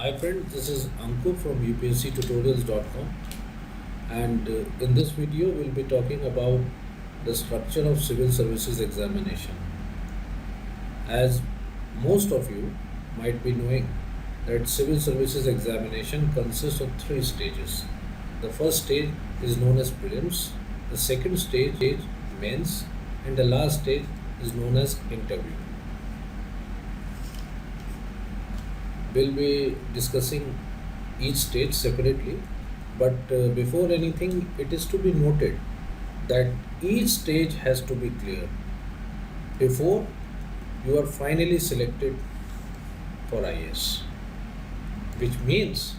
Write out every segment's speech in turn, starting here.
Hi friends, this is Ankur from upsctutorials.com and in this video we'll be talking about the structure of civil services examination. As most of you might be knowing that civil services examination consists of three stages. The first stage is known as prelims, the second stage is mains, and the last stage is known as interview. We'll be discussing each stage separately, but before anything, it is to be noted that each stage has to be clear before you are finally selected for IAS. Which means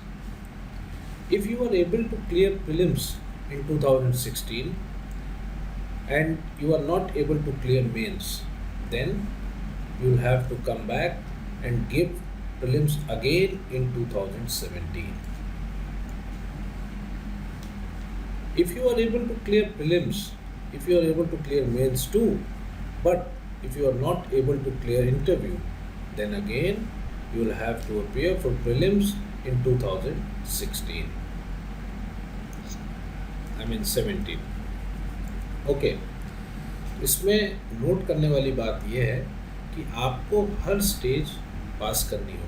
if you are able to clear prelims in 2016 and you are not able to clear mains, then you will have to come back and give prelims again in 2017. If you are able to clear prelims, if you are able to clear mains too, but if you are not able to clear interview, then again you will have to appear for prelims in 2016. 17. Okay, इसमें note करने वाली बात यह है कि आपको हर stage पास करनी होगी.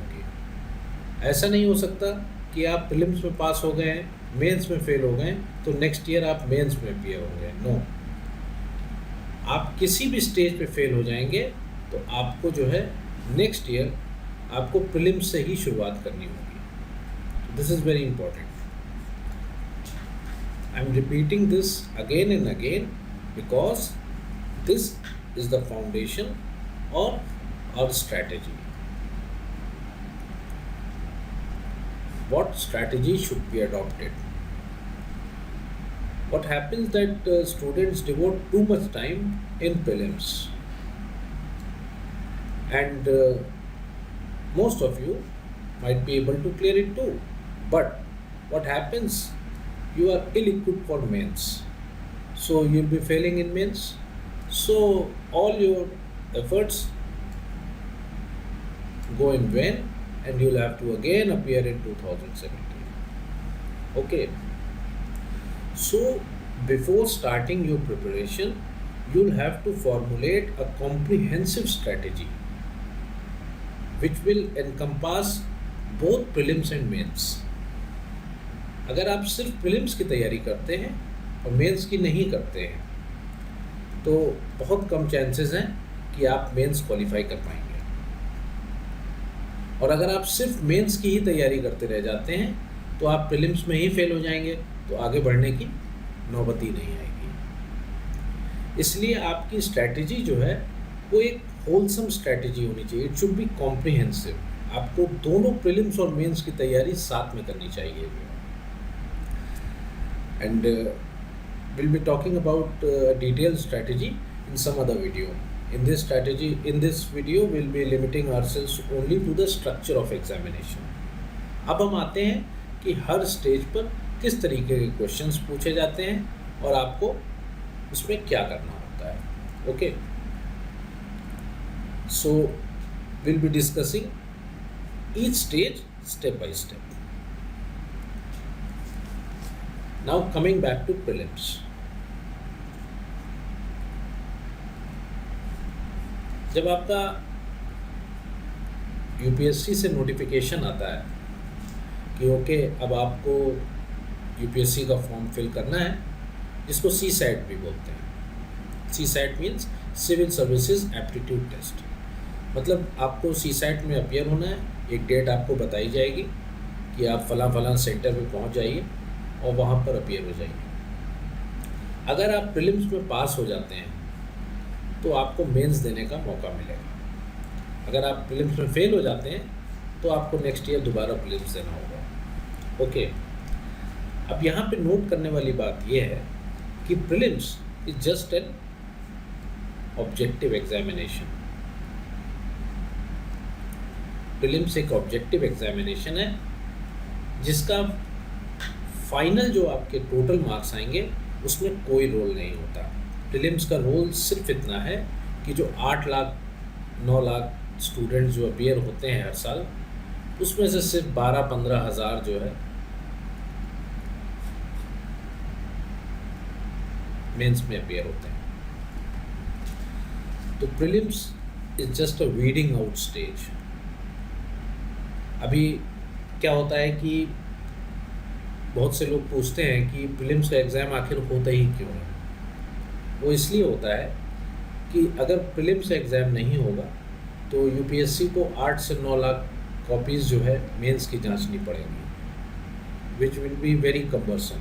ऐसा नहीं हो सकता कि आप प्रीलिम्स में पास हो गए हैं, मेंस में फेल हो गए तो नेक्स्ट ईयर आप मेंस में अपीयर होंगे. नो, आप किसी भी स्टेज पे फेल हो जाएंगे तो आपको जो है नेक्स्ट ईयर आपको प्रीलिम्स से ही शुरुआत करनी होगी. This is very important. I am repeating this again and again because this is the foundation और our strategy. What strategy should be adopted? What happens that students devote too much time in prelims, and most of you might be able to clear it too. But what happens? You are ill-equipped for mains, so you'll be failing in mains. So all your efforts go in vain and you'll have to again appear in 2017. Okay, so before starting your preparation you'll have to formulate a comprehensive strategy which will encompass both prelims and mains. अगर आप सिर्फ prelims की तैयारी करते हैं और mains की नहीं करते हैं तो बहुत कम चांसेस हैं कि आप mains क्वालिफाई कर पाएंगे. और अगर आप सिर्फ मेंस की ही तैयारी करते रह जाते हैं तो आप प्रीलिम्स में ही फेल हो जाएंगे, तो आगे बढ़ने की नौबत ही नहीं आएगी. इसलिए आपकी स्ट्रैटेजी जो है वो एक होलसम स्ट्रैटेजी होनी चाहिए. It should be comprehensive. आपको दोनों प्रीलिम्स और मेंस की तैयारी साथ में करनी चाहिए. And will be talking about detail strategy in some other video. In this video, we'll be limiting ourselves only to the structure of examination. अब हम आते हैं कि हर स्टेज पर किस तरीके के क्वेश्चंस पूछे जाते हैं और आपको उसमें क्या करना होता है. Okay, so we'll be discussing each stage step by step. Now coming back to prelims. जब आपका यूपीएससी से नोटिफिकेशन आता है कि ओके अब आपको यूपीएससी का फॉर्म फिल करना है, जिसको सी सैट भी बोलते हैं. C SAT means civil services aptitude test. मतलब आपको सी सैट में अपीयर होना है. एक डेट आपको बताई जाएगी कि आप फलां सेंटर पे पहुंच जाइए और वहां पर अपीयर हो जाइए. अगर आप प्रीलिम्स में पास हो जाते हैं तो आपको मेंस देने का मौका मिलेगा. अगर आप प्रीलिम्स में फेल हो जाते हैं तो आपको नेक्स्ट ईयर दोबारा प्रीलिम्स देना होगा. ओके, अब यहाँ पे नोट करने वाली बात यह है कि prelims is just an objective examination. Prelims एक ऑब्जेक्टिव एग्जामिनेशन है जिसका फाइनल जो आपके टोटल मार्क्स आएंगे उसमें कोई रोल नहीं होता. प्रीलिम्स का रोल सिर्फ इतना है कि जो 8 लाख 9 लाख स्टूडेंट्स जो अपीयर होते हैं हर साल, उसमें से सिर्फ 12-15 हज़ार जो है मेंस में अपेयर होते हैं। तो prelims is just a weeding out stage. अभी क्या होता है कि बहुत से लोग पूछते हैं कि प्रीलिम्स का एग्ज़ाम आखिर होता ही क्यों है। वो इसलिए होता है कि अगर प्रीलिम्स एग्ज़ाम नहीं होगा तो यूपीएससी को 8 से 9 लाख कॉपीज़ जो है मेंस की जांचनी पड़ेंगी, which will be very cumbersome.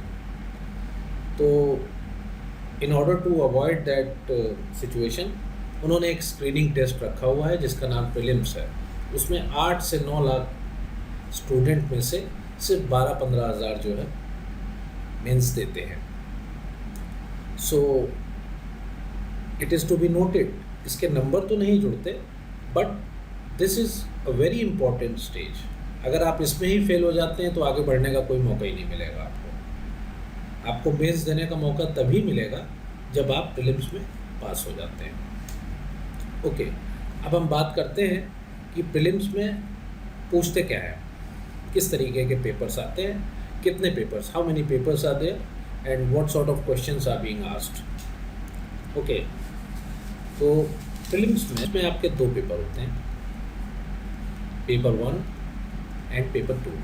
तो in order to avoid that situation उन्होंने एक स्क्रीनिंग टेस्ट रखा हुआ है जिसका नाम प्रीलिम्स है। उसमें 8 से 9 लाख स्टूडेंट में से सिर्फ 12-15 हज़ार जो है मेंस देते हैं। So it is to be noted, इसके नंबर तो नहीं जुड़ते, but this is a very important stage. अगर आप इसमें ही फेल हो जाते हैं तो आगे बढ़ने का कोई मौका ही नहीं मिलेगा आपको मेंस देने का मौका तभी मिलेगा जब आप प्रीलिम्स में पास हो जाते हैं। ओके, अब हम बात करते हैं कि प्रीलिम्स में पूछते क्या है, किस तरीके के पेपर्स आते हैं, कितने papers, how many papers are there and what sort of questions are being asked. Okay, तो प्रीलिम्स में आपके 2 पेपर होते हैं, paper 1 and paper 2।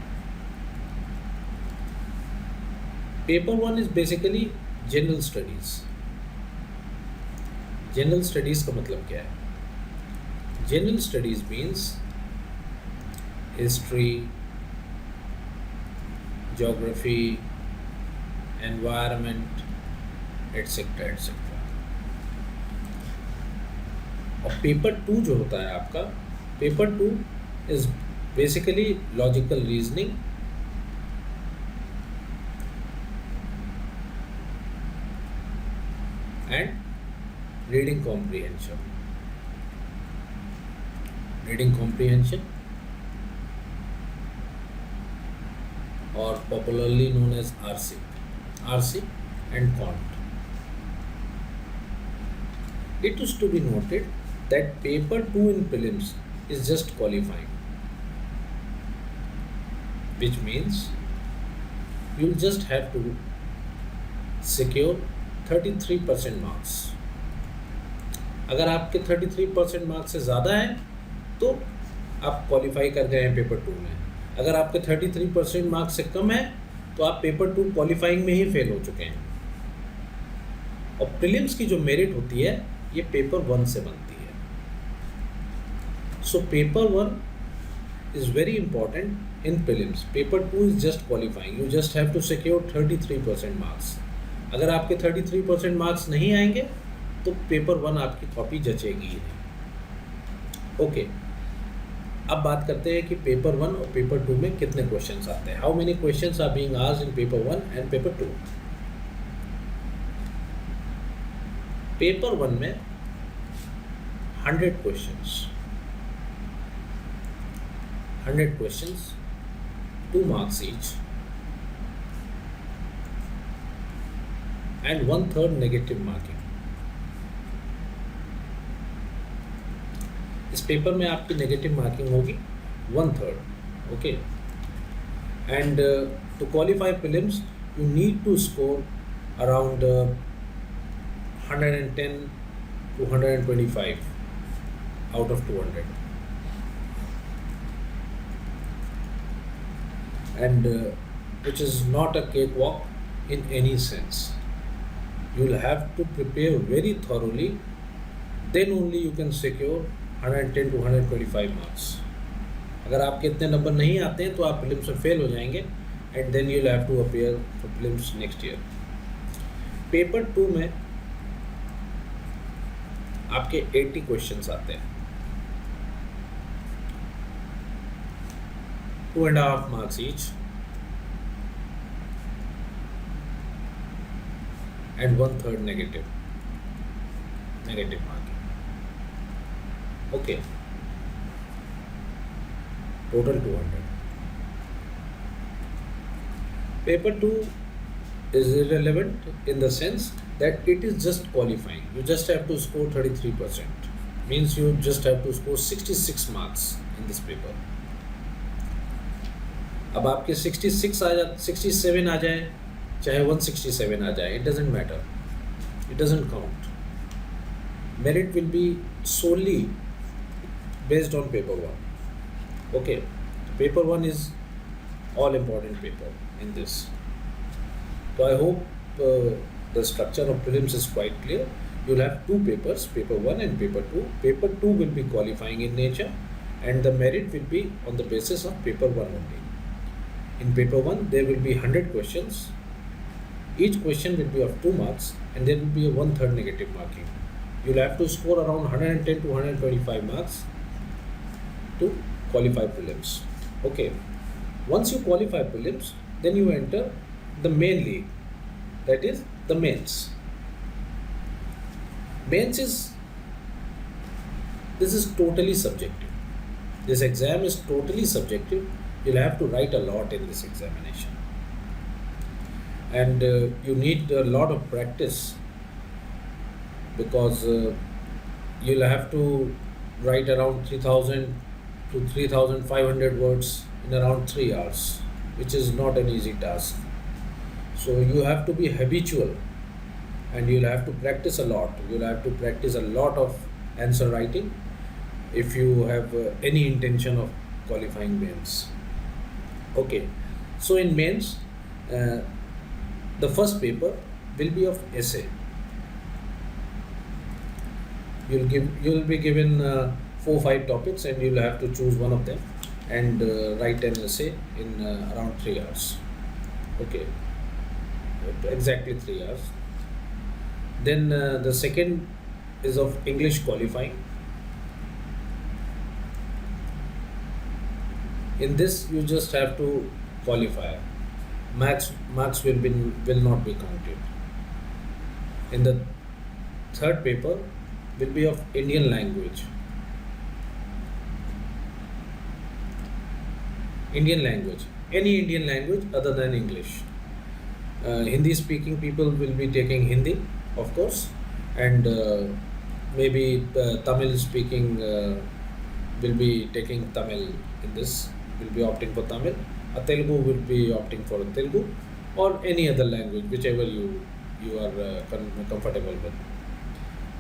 Paper 1 is basically general studies. General studies का मतलब क्या है? General studies means history, geography, environment, etcetera etcetera. और पेपर 2 जो होता है आपका, paper 2 is basically logical reasoning and reading comprehension. Reading comprehension or popularly known as RC and Quant. It is to be noted that paper 2 in prelims is just qualifying, which means you'll just have to secure 33% marks. अगर आपके 33% marks से ज़्यादा हैं तो आप qualify कर गए हैं पेपर 2 में। अगर आपके 33% मार्क्स से कम है तो आप पेपर 2 क्वालिफाइंग में ही फेल हो चुके हैं। और प्रीलिम्स की जो मेरिट होती है ये पेपर 1 से बनती है। So paper 1 is very important in prelims. Paper 2 is just qualifying, you just have to secure 33% marks. अगर आपके 33% मार्क्स नहीं आएंगे तो पेपर 1 आपकी कॉपी जचेगी ही नहीं। ओके, अब बात करते हैं कि पेपर 1 और पेपर 2 में कितने क्वेश्चंस आते हैं। How many questions are being asked in paper 1 and paper 2। Paper 1 में 100 questions, 2 marks each and 1/3 negative marking। इस पेपर में आपकी नेगेटिव मार्किंग होगी 1/3। Okay, and to qualify prelims you need to score around 110 to 125 out of 200, and which is not a cakewalk in any sense. You'll have to prepare very thoroughly, then only you can secure 110 to 125 marks। अगर आपके इतने number नहीं आते हैं तो आप prelims में fail हो जाएंगे and then you will have to appear for prelims next year. Paper 2 में आपके 80 क्वेश्चंस आते हैं, 2.5 marks each and 1/3 negative marking। Okay, total 200। Paper 2 is irrelevant in the sense that it is just qualifying. You just have to score 33%. Means you just have to score 66 marks in this paper. अब आपके 67 आ जाए, चाहे 167 आ जाए, it doesn't matter, it doesn't count. Merit will be solely based on paper one. Okay, paper one is all important paper in this. So I hope the structure of prelims is quite clear. You'll have two papers, paper one and paper two. Paper two will be qualifying in nature, and the merit will be on the basis of paper one only. In paper one, there will be 100 questions. Each question will be of 2 marks, and there will be a 1/3 negative marking. You'll have to score around 110 to 125 marks to qualify prelims. Okay, once you qualify prelims, then you enter the main league, that is the mains. Mains is, this is totally subjective. This exam is totally subjective. You'll have to write a lot in this examination, and you need a lot of practice, because you'll have to write around 3000 to 3500 words in around 3 hours, which is not an easy task. So you have to be habitual, and you'll have to practice a lot. You'll have to practice a lot of answer writing if you have any intention of qualifying mains. Okay, so in mains, the first paper will be of essay. You'll be given 4-5 topics, and you'll have to choose one of them and write an essay in around 3 hours. Okay, exactly 3 hours. Then the second is of English qualifying. In this, you just have to qualify. Marks will not be counted. In the third paper will be of Indian language. Indian language, any Indian language other than English. Hindi speaking people will be taking Hindi, of course, and maybe Tamil speaking will be taking Tamil in this, will be opting for Tamil. A Telugu will be opting for Telugu, or any other language, whichever you are comfortable with.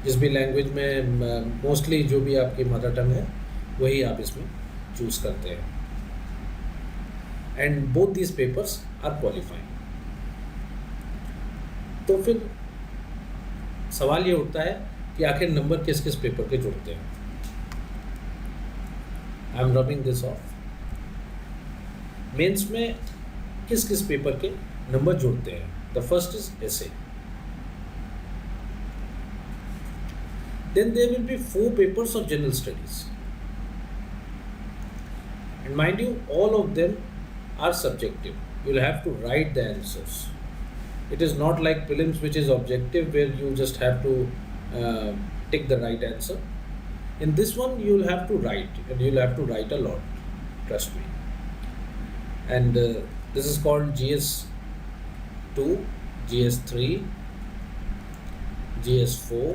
जिस भी language में mostly जो भी आपकी mother tongue है, वही आप इसमें चूज़ करते हैं. And both these papers are qualifying. तो फिर सवाल ये उठता है कि आखिर नंबर किस किस पेपर के जुड़ते हैं. I am rubbing this off. Mains में किस किस पेपर के नंबर जुड़ते हैं. The first is essay. Then there will be 4 papers of general studies, and mind you, all of them are subjective. You'll have to write the answers. It is not like prelims, which is objective, where you just have to tick the right answer. In this one, you'll have to write, and you'll have to write a lot, trust me. And this is called GS2, GS3, GS4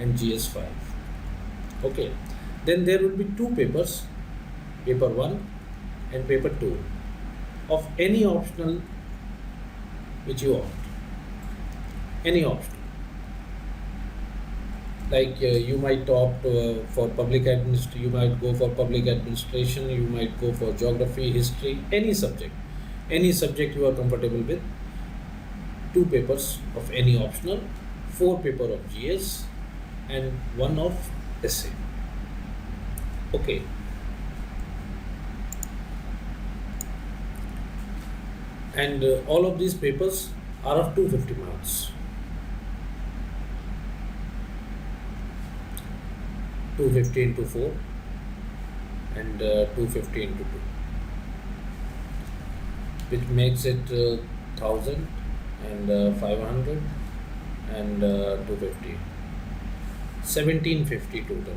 and GS5. Okay, then there will be 2 papers, paper 1 and paper 2, of any optional which you opt. Any optional, like you might opt for public administration, you might go for public administration, you might go for geography, history, any subject you are comfortable with. 2 papers of any optional, 4 paper of GS, and 1 of essay. Okay, and all of these papers are of 250 marks. 250 into 4 and 250 into 2, which makes it 1000 and 500 and 250. 1750 total.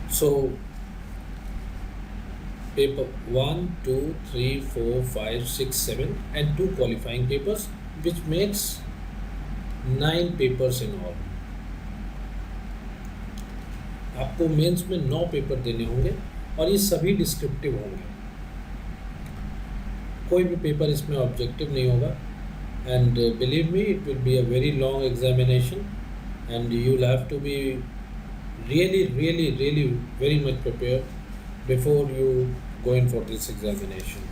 So paper 1, 2, 3, 4, 5, 6, 7 and 2 qualifying papers, which makes 9 papers in all. आपको mains में 9 paper देने होंगे और ये सभी descriptive होंगे, कोई भी पेपर इसमें ऑब्जेक्टिव नहीं होगा। And believe me, it will be a very long examination and you will have to be really very much prepared before you go in for this examination.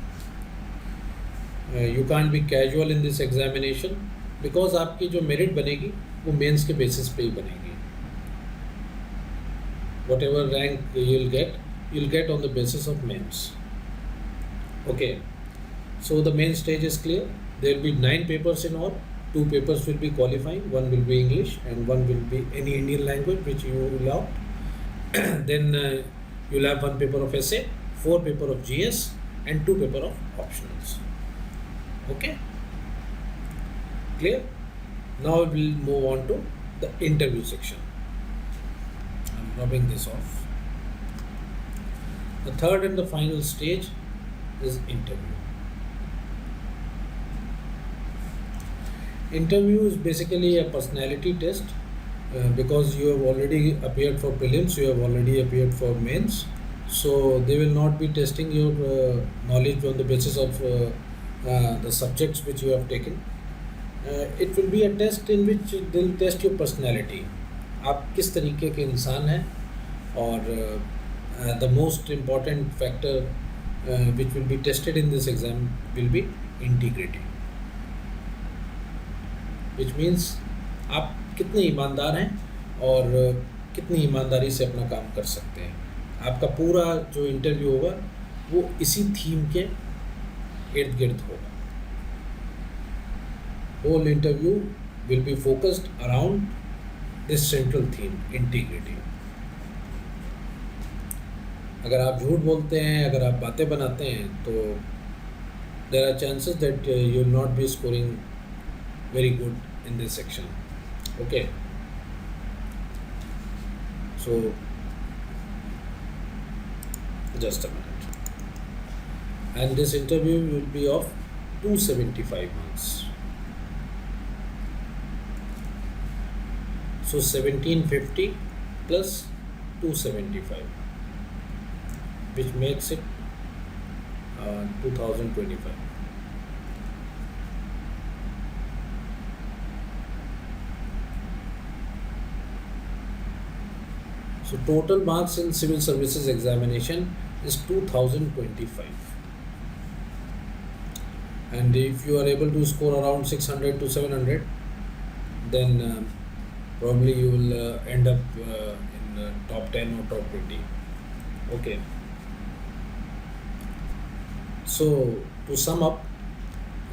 You can't be casual in this examination because आपकी जो merit बनेगी वो mains के basis पे ही बनेगी। whatever rank you'll get on the basis of mains. Okay, so the main stage is clear. There will be 9 papers in all. 2 papers will be qualifying, one will be English and one will be any Indian language which you will opt. Then you'll have 1 paper of essay, 4 paper of GS and 2 paper of optionals. Okay, clear? Now we'll move on to the interview section. I'm rubbing this off. The third and the final stage is interview. Interview is basically a personality test because you have already appeared for prelims, you have already appeared for mains, so they will not be testing your knowledge on the basis of the subjects which you have taken. It will be a test in which they will test your personality. आप किस तरीके के इंसान हैं, और the most important factor which will be tested in this exam will be integrity. Which means आप कितने ईमानदार हैं और कितनी ईमानदारी से अपना काम कर सकते हैं। आपका पूरा जो इंटरव्यू होगा वो इसी थीम के इर्द गिर्द होगा। Whole interview will be focused around this central theme, integrity. अगर आप झूठ बोलते हैं, अगर आप बातें बनाते हैं, तो there are chances that you will not be scoring very good in this section. Okay, so just a minute, and this interview will be of 275 marks. So 1750 plus 275, which makes it 2025. So total marks in civil services examination is 2025. And if you are able to score around 600 to 700, then probably you will end up in top 10 or top 20. Okay. So to sum up,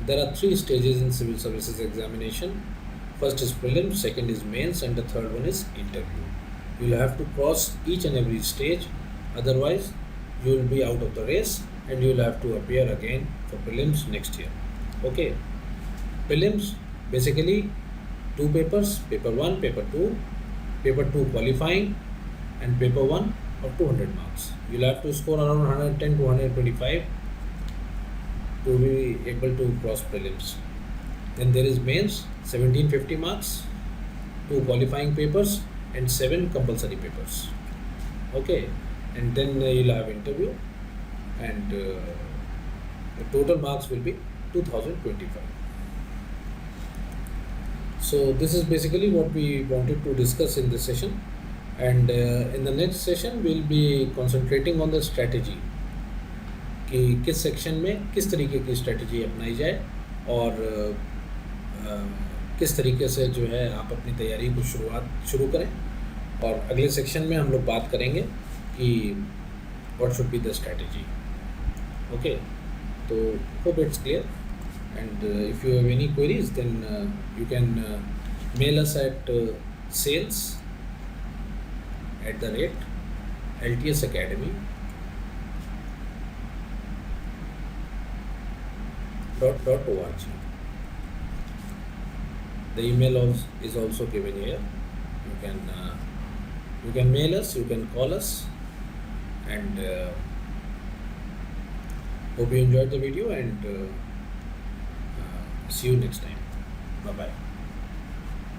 there are 3 stages in civil services examination. First is prelims, second is mains, and the third one is interview. You will have to cross each and every stage, otherwise you will be out of the race and you will have to appear again for prelims next year. Okay, prelims basically 2 papers, paper 1, paper 2, paper 2 qualifying and paper 1 of 200 marks. You will have to score around 110 to 125 to be able to cross prelims. Then there is mains, 1750 marks, 2 qualifying papers and 7 compulsory papers. Okay, and then you'll have interview, and the total marks will be 2025. So this is basically what we wanted to discuss in this session, and in the next session we'll be concentrating on the strategy कि किस section में किस तरीके की strategy अपनाई जाए और किस तरीके से जो है आप अपनी तैयारी को शुरू करें। और अगले सेक्शन में हम लोग बात करेंगे कि what should be the strategy. Okay, तो hope it's clear, and if you have any queries then you can mail us at sales@ltsacademy.org. The email is also given here. You can mail us, you can call us, and hope you enjoyed the video, and see you next time. Bye bye.